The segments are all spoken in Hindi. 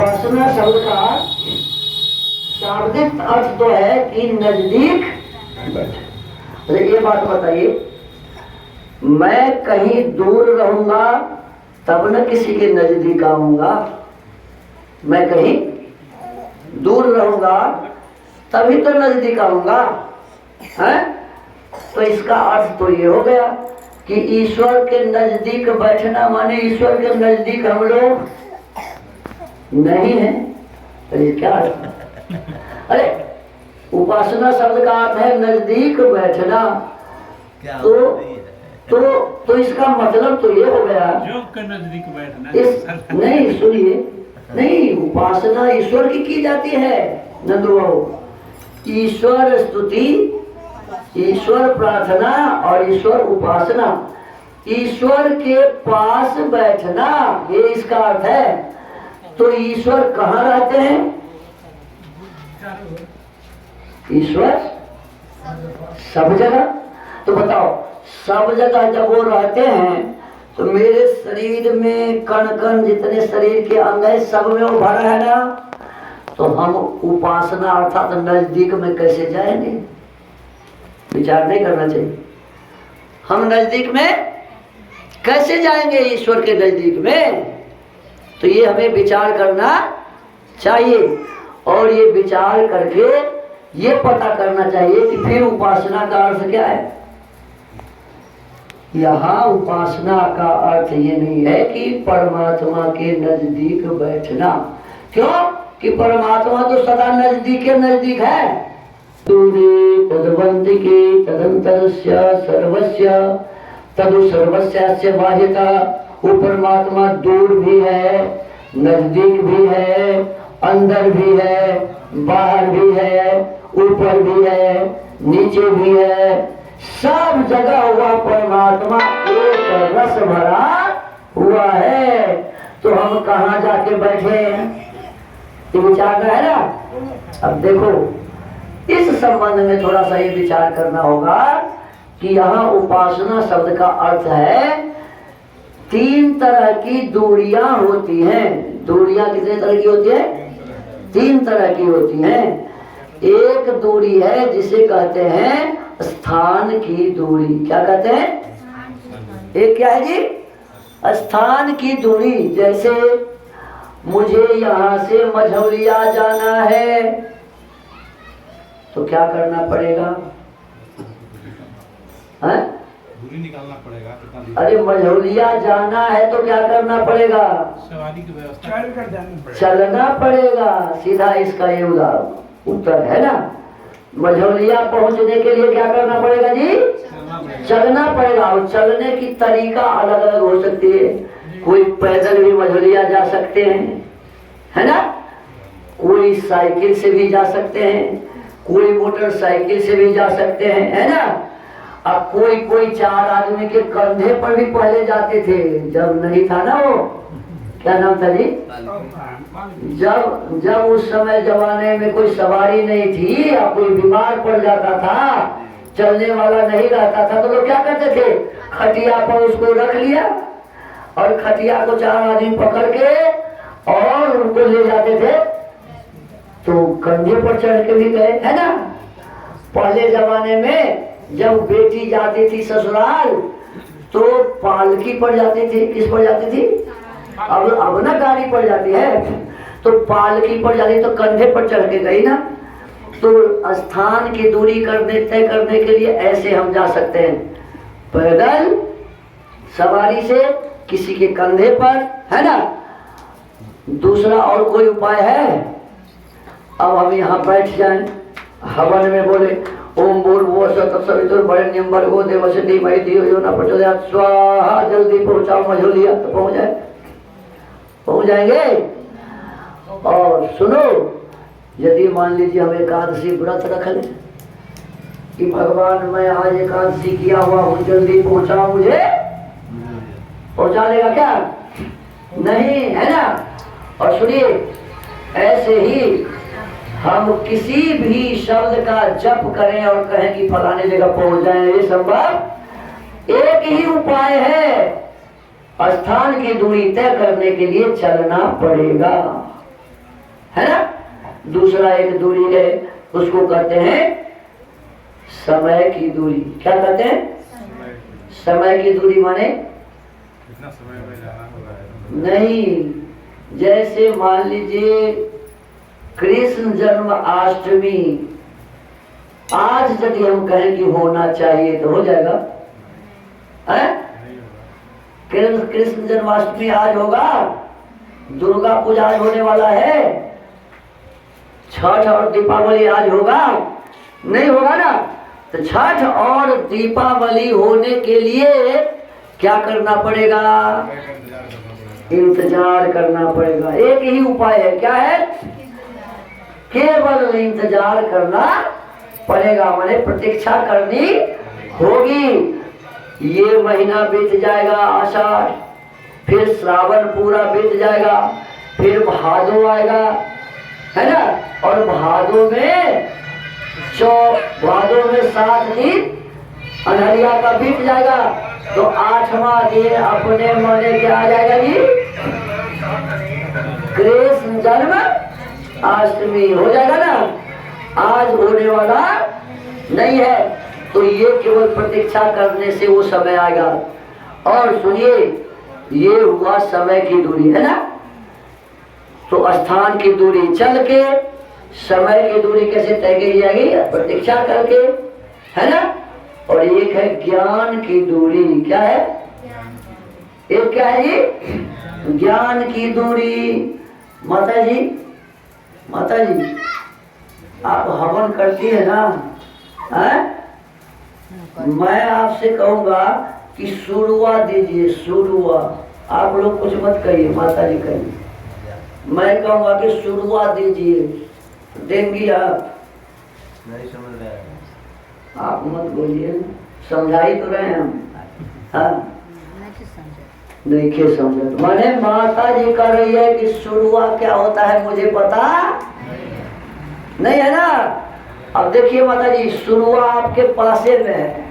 उपासना शब्द का शाब्दिक अर्थ तो है कि नजदीक बैठे। ये बात बताइए, मैं कहीं दूर रहूंगा तब न किसी के नजदीक आऊंगा। मैं कहीं दूर रहूंगा तभी तो नजदीक आऊंगा, है? तो इसका अर्थ तो ये हो गया कि ईश्वर के नजदीक बैठना माने ईश्वर के नजदीक हम लोग नहीं है। तो ये क्या अर्थ? अरे उपासना शब्द का अर्थ है नजदीक बैठना। तो इसका मतलब तो ये हो गया नजदीक बैठना। नहीं सुनिए, नहीं, उपासना ईश्वर की जाती है नंदू बाबू। ईश्वर स्तुति, ईश्वर प्रार्थना और ईश्वर उपासना, ईश्वर के पास बैठना, ये इसका अर्थ है। तो ईश्वर कहाँ रहते हैं? ईश्वर सब जगह। तो बताओ, सब जगह जब वो रहते हैं तो मेरे शरीर में कण कण जितने शरीर के अंग है सब में वो भरा है ना। तो हम उपासना अर्थात नजदीक में कैसे जाएंगे? विचार नहीं करना चाहिए। हम नजदीक में कैसे जाएंगे ईश्वर के नजदीक में? तो ये हमें विचार करना चाहिए और ये विचार करके ये पता करना चाहिए कि फिर उपासना का अर्थ क्या है। यहाँ उपासना का अर्थ ये नहीं है कि परमात्मा के नजदीक बैठना। क्यों? कि परमात्मा तो सदा नजदीक है। दूरे तद्वंतिके तदंतरस्य सर्वस्य तदु सर्वस्यास्य बाह्यता। वो परमात्मा दूर भी है, नजदीक भी है, अंदर भी है, बाहर भी है, ऊपर भी है, नीचे भी है, सब जगह हुआ परमात्मा एक रस भरा हुआ है। तो हम कहाँ जाके बैठे हैं? ये विचार है ना। अब देखो, इस संबंध में थोड़ा सा ये विचार करना होगा कि यहाँ उपासना शब्द का अर्थ है तीन तरह की दूरियां होती हैं। दूरियां कितने तरह की होती है? तीन तरह की होती हैं। एक दूरी है जिसे कहते हैं स्थान की दूरी। क्या कहते हैं? एक क्या है जी? स्थान की दूरी। जैसे मुझे यहाँ से मझौलिया जाना है तो क्या करना पड़ेगा? दूरी निकालना पड़ेगा। अरे मझौलिया जाना है तो क्या करना पड़ेगा? सवारी की व्यवस्था चलना पड़ेगा। सीधा इसका ये उत्तर है ना। मझौलिया पहुंचने के लिए क्या करना पड़ेगा जी? चलना पड़ेगा। और चलने की तरीका अलग अलग हो सकती है। कोई पैदल भी मझौलिया जा सकते हैं, है ना। कोई साइकिल से भी जा सकते हैं, कोई मोटरसाइकिल से भी जा सकते हैं, है ना। अब कोई चार आदमी के कंधे पर भी पहले जाते थे। जब नहीं था ना वो, क्या नाम था जी? जब उस समय जमाने में कोई सवारी नहीं थी या कोई बीमार पड़ जाता था, चलने वाला नहीं रहता था, तो लोग क्या करते थे? खटिया पर उसको रख लिया और खटिया को चार आदमी पकड़ के और उनको ले जाते थे। तो कंधे पर चढ़ के भी गए, है ना। पहले जमाने में जब बेटी जाती थी ससुराल तो पालकी पर जाती थी। किस पर जाती थी? अब ना गाड़ी पर जाती है। तो पालकी पर जाती तो कंधे पर चढ़ के गई ना। तो स्थान की दूरी तय करने के लिए ऐसे हम जा सकते हैं, पैदल सवारी से, किसी के कंधे पर, है ना। दूसरा और कोई उपाय है? अब हम यहाँ बैठ जाएं, हवन में बोले ओम भूर्भुवः स्वः तत्सवितुर्वरेण्यं भर्गो देवस्य धीमहि धियो यो न प्रचोदयात् स्वाहा। जल्दी पहुँचाओ मझौलिया। तो पहुँच जाएंगे। और सुनो, यदि मान लीजिए हम एकादशी व्रत रख लें कि भगवान मैं आज एकादशी किया हुआ हूँ, जल्दी पहुँचाओ मुझे, पहुँचा देगा क्या? नहीं, है ना। और सुनिए, ऐसे ही हम किसी भी शब्द का जप करें और कहें कि फलाने जगह पहुंच जाएं, ये संभव एक ही उपाय है। स्थान की दूरी तय करने के लिए चलना पड़ेगा। है ना। दूसरा एक दूरी है, उसको कहते हैं समय की दूरी। क्या कहते हैं? समय की दूरी माने कितना समय में जाना होगा? नहीं, जैसे मान लीजिए कृष्ण जन्माष्टमी आज यदि हम कहें कि होना चाहिए तो हो जाएगा? है? कृष्ण जन्माष्टमी आज होगा, दुर्गा पूजा आज होने वाला है, छठ और दीपावली आज होगा? नहीं होगा ना। तो छठ और दीपावली होने के लिए क्या करना पड़ेगा? इंतजार करना पड़ेगा। एक ही उपाय है, क्या है? केवल इंतजार करना पड़ेगा, माने प्रतीक्षा करनी होगी। ये महीना बीत जाएगा आषाढ़, फिर श्रावण पूरा बीत जाएगा, फिर भादो आएगा, है ना। और भादो में 7 दिन अनहरिया का बीत जाएगा, तो 8वां दिन अपने मने क्या आ जाएगा जी? कृष्ण जन्म अष्टमी हो जाएगा ना। आज होने वाला नहीं है, तो ये केवल प्रतीक्षा करने से वो समय आएगा। और सुनिए, ये हुआ समय की दूरी, है ना। तो स्थान की दूरी चल के, समय की दूरी कैसे तय की जाएगी? प्रतीक्षा करके, है ना। और एक है ज्ञान की दूरी। क्या है? एक क्या है जी? ज्ञान की दूरी। माता जी आप हवन करती है ना, है? मैं आपसे कहूंगा कि सुरुआ दीजिए, सुरुआ। आप लोग कुछ मत कहिए, माता जी कहिए। मैं कहूंगा कि सुरुआ दीजिए, देंगी आप? नहीं समझ रहे हैं आप मत बोलिए, समझा ही तो रहे हैं हम। हाँ नहीं के समझे, माने माता जी कर रही है कि शुरुआ क्या होता है मुझे पता नहीं है ना। अब देखिए माता जी, शुरुआ आपके पासे में है,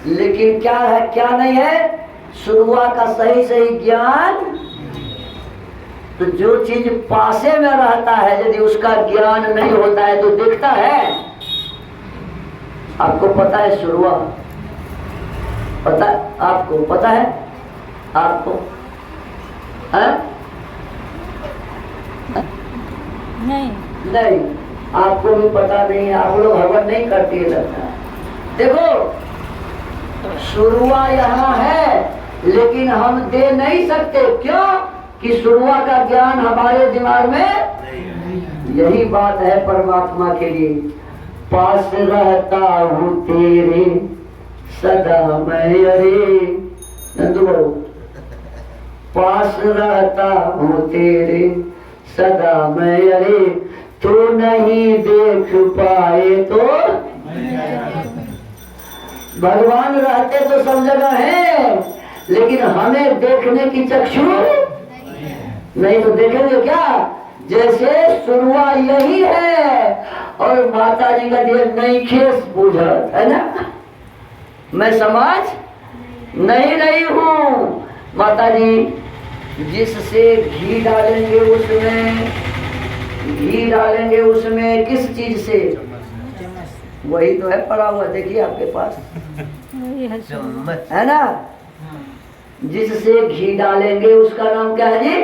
लेकिन क्या है क्या नहीं है? शुरुआ का सही ज्ञान। तो जो चीज पासे में रहता है, यदि उसका ज्ञान नहीं होता है तो दिखता है। आपको पता है शुरुआ? पता? आपको पता है? आपको नहीं, आपको भी पता नहीं है। आप लोग हवन नहीं करती है लगता है। देखो शुरुआ यहाँ है, लेकिन हम दे नहीं सकते। क्यों? कि शुरुआ का ज्ञान हमारे दिमाग में। यही बात है परमात्मा के लिए। पास रहता हूँ तेरे सदा मैं, अरे नंदू बाबू, पास रहता हूँ तेरे सदा मैं, अरे तू नहीं देख पाए तो। भगवान रहते तो सब जगह है, लेकिन हमें देखने की चक्षु नहीं, तो देखेंगे क्या? जैसे शुरुआ यही है, और माता जी का दिए नहीं खेस बुझत है ना। मैं समझ नहीं हूँ। माता जी जिससे घी डालेंगे उसमें किस चीज से? वही तो है पड़ा हुआ, देखिए आपके पास है ना। जिससे घी डालेंगे उसका नाम क्या है जी?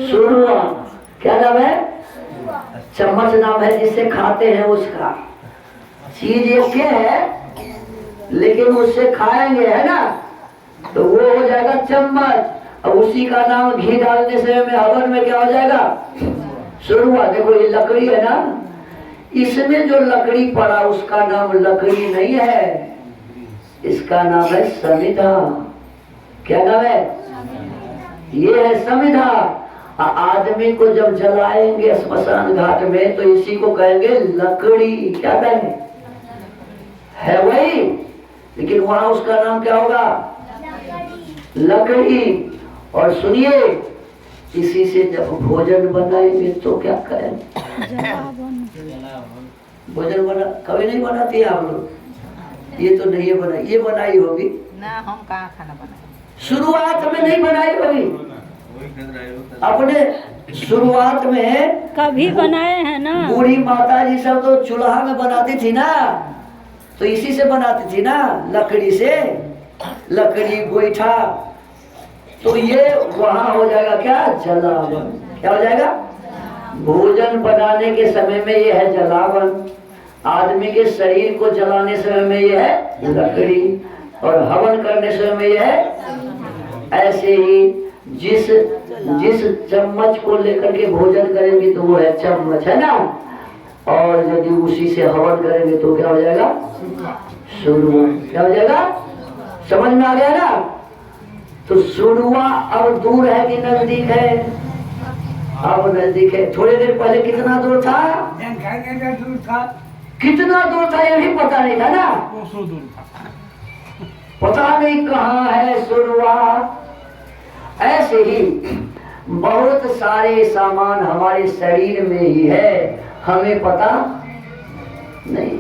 शुरुआ। क्या नाम है? चम्मच नाम है जिससे खाते हैं उसका। चीज एक है, लेकिन उससे खाएंगे, है ना, तो वो हो जाएगा चम्मच। और उसी का नाम घी डालने से हमें हवन में क्या हो जाएगा? शुरुआ। देखो ये लकड़ी है ना, इसमें जो लकड़ी पड़ा उसका नाम लकड़ी नहीं है, इसका नाम है समिधा। क्या नाम है? ये है समिधा। आदमी को जब जलाएंगे स्मशान घाट में तो इसी को कहेंगे लकड़ी। क्या कहेंगे? है वही, लेकिन वहां उसका नाम क्या होगा? लकड़ी। और सुनिए, इसी से जब भोजन बनाएंगे तो क्या करें? भोजन बना कभी नहीं बनाती आप लोग? ये तो नहीं बनाई, ये बनाई होगी ना, हम कहाँ खाना बनाए? शुरुआत में नहीं बनाई होगी। वही कहते रहे हो। अपने शुरुआत में कभी बनाए हैं ना। बूढ़ी माता जी सब तो चूल्हा में बनाती थी ना, तो इसी से बनाती थी ना, लकड़ी से, लकड़ी गोईठा। तो ये वहां हो जाएगा क्या, जलावन। क्या हो जाएगा, भोजन बनाने के समय में ये है जलावन, आदमी के शरीर को जलाने समय में ये है लकड़ी, और हवन करने समय में ये है। ऐसे ही जिस चम्मच को लेकर के भोजन करेंगे तो वो है चम्मच, है ना, और यदि उसी से हवन करेंगे तो क्या हो जाएगा, सुरुआ। क्या हो जाएगा, समझ में आ गया ना। तो सुरुआ अब दूर है कि नजदीक है, अब नजदीक है। थोड़ी देर पहले कितना दूर था, दूर था, कितना दूर था ये भी पता नहीं था ना, दूर था। पता नहीं कहाँ है सुरुआ। ऐसे ही बहुत सारे सामान हमारे शरीर में ही है, हमें पता नहीं।